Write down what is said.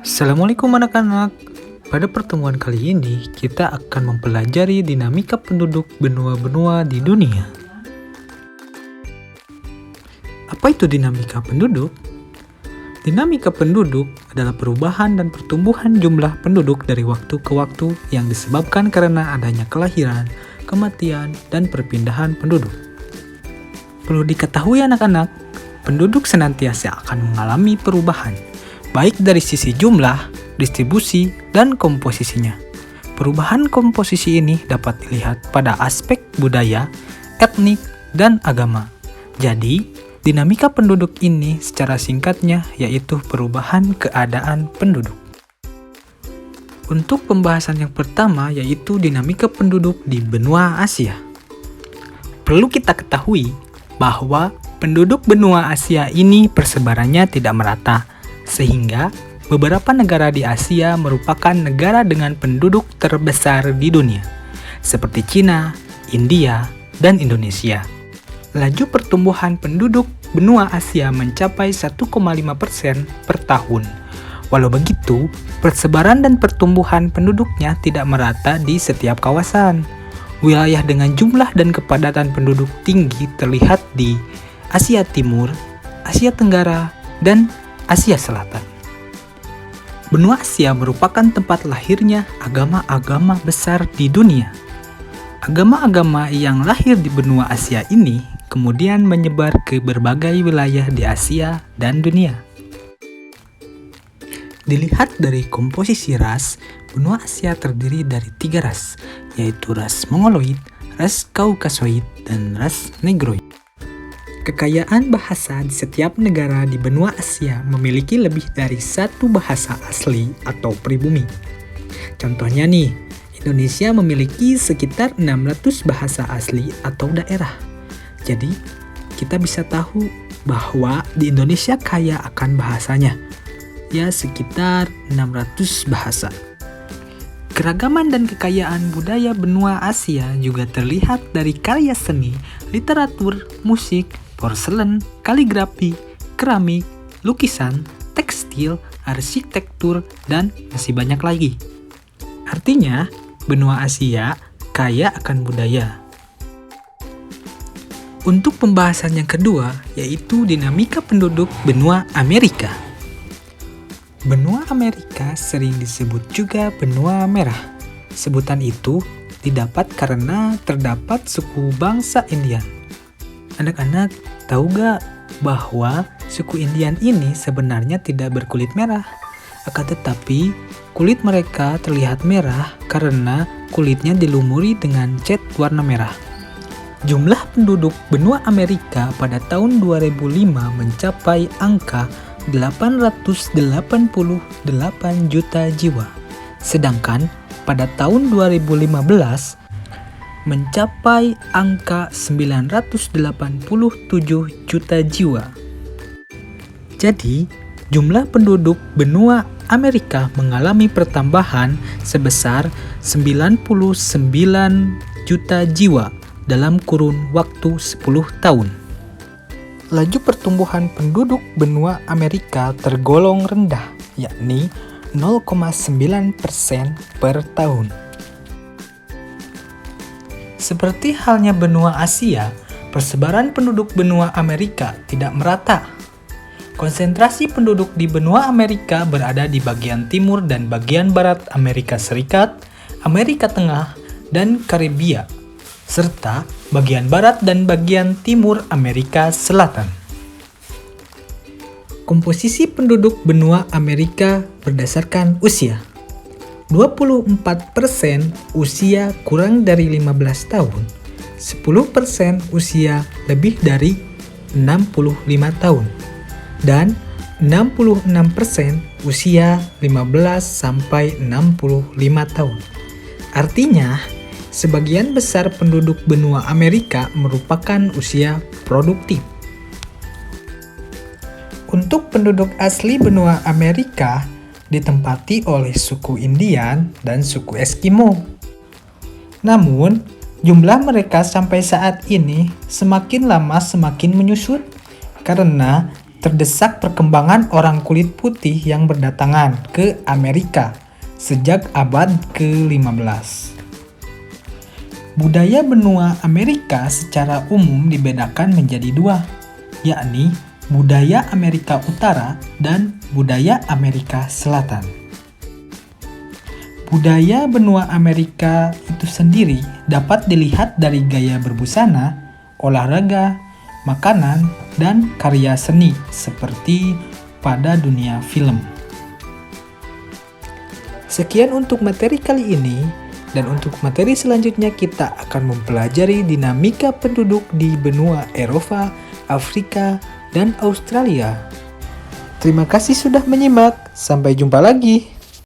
Assalamualaikum anak-anak. Pada pertemuan kali ini, kita akan mempelajari dinamika penduduk benua-benua di dunia. Apa itu dinamika penduduk? Dinamika penduduk adalah perubahan dan pertumbuhan jumlah penduduk dari waktu ke waktu yang disebabkan karena adanya kelahiran, kematian, dan perpindahan penduduk. Perlu diketahui anak-anak, penduduk senantiasa akan mengalami perubahan, baik dari sisi jumlah, distribusi, dan komposisinya. Perubahan komposisi ini dapat dilihat pada aspek budaya, etnik, dan agama. Jadi, dinamika penduduk ini secara singkatnya yaitu perubahan keadaan penduduk. Untuk pembahasan yang pertama yaitu dinamika penduduk di benua Asia. Perlu kita ketahui bahwa penduduk benua Asia ini persebarannya tidak merata, sehingga beberapa negara di Asia merupakan negara dengan penduduk terbesar di dunia, seperti Cina, India, dan Indonesia. Laju pertumbuhan penduduk benua Asia mencapai 1,5% per tahun. Walau begitu, persebaran dan pertumbuhan penduduknya tidak merata di setiap kawasan. Wilayah dengan jumlah dan kepadatan penduduk tinggi terlihat di Asia Timur, Asia Tenggara, dan Asia Selatan. Benua Asia merupakan tempat lahirnya agama-agama besar di dunia. Agama-agama yang lahir di benua Asia ini kemudian menyebar ke berbagai wilayah di Asia dan dunia. Dilihat dari komposisi ras, benua Asia terdiri dari 3 ras, yaitu ras Mongoloid, ras Kaukasoid, dan ras Negroid. Kekayaan bahasa di setiap negara di benua Asia memiliki lebih dari satu bahasa asli atau pribumi. Contohnya nih, Indonesia memiliki sekitar 600 bahasa asli atau daerah. Jadi, kita bisa tahu bahwa di Indonesia kaya akan bahasanya, ya sekitar 600 bahasa. Keragaman dan kekayaan budaya benua Asia juga terlihat dari karya seni, literatur, musik, porselen, kaligrafi, keramik, lukisan, tekstil, arsitektur, dan masih banyak lagi. Artinya, benua Asia kaya akan budaya. Untuk pembahasan yang kedua, yaitu dinamika penduduk benua Amerika. Benua Amerika sering disebut juga benua merah. Sebutan itu didapat karena terdapat suku bangsa Indian. Anak-anak, tahu gak bahwa suku Indian ini sebenarnya tidak berkulit merah? Akan tetapi, kulit mereka terlihat merah karena kulitnya dilumuri dengan cat warna merah. Jumlah penduduk benua Amerika pada tahun 2005 mencapai angka 888 juta jiwa. Sedangkan pada tahun 2015 mencapai angka 987 juta jiwa. Jadi, jumlah penduduk benua Amerika mengalami pertambahan sebesar 99 juta jiwa dalam kurun waktu 10 tahun. Laju pertumbuhan penduduk benua Amerika tergolong rendah, yakni 0,9% per tahun. Seperti halnya benua Asia, persebaran penduduk benua Amerika tidak merata. Konsentrasi penduduk di benua Amerika berada di bagian timur dan bagian barat Amerika Serikat, Amerika Tengah, dan Karibia, serta bagian barat dan bagian timur Amerika Selatan. Komposisi penduduk benua Amerika berdasarkan usia. 24% usia kurang dari 15 tahun, 10% usia lebih dari 65 tahun, dan 66% usia 15 sampai 65 tahun. Artinya, sebagian besar penduduk benua Amerika merupakan usia produktif. Untuk penduduk asli benua Amerika ditempati oleh suku Indian dan suku Eskimo. Namun, jumlah mereka sampai saat ini semakin lama semakin menyusut karena terdesak perkembangan orang kulit putih yang berdatangan ke Amerika sejak abad ke-15. Budaya benua Amerika secara umum dibedakan menjadi dua, yakni budaya Amerika Utara dan budaya Amerika Selatan. Budaya benua Amerika itu sendiri dapat dilihat dari gaya berbusana, olahraga, makanan, dan karya seni seperti pada dunia film. Sekian untuk materi kali ini. Dan untuk materi selanjutnya kita akan mempelajari dinamika penduduk di benua Eropa, Afrika, dan Australia. Terima kasih sudah menyimak. Sampai jumpa lagi.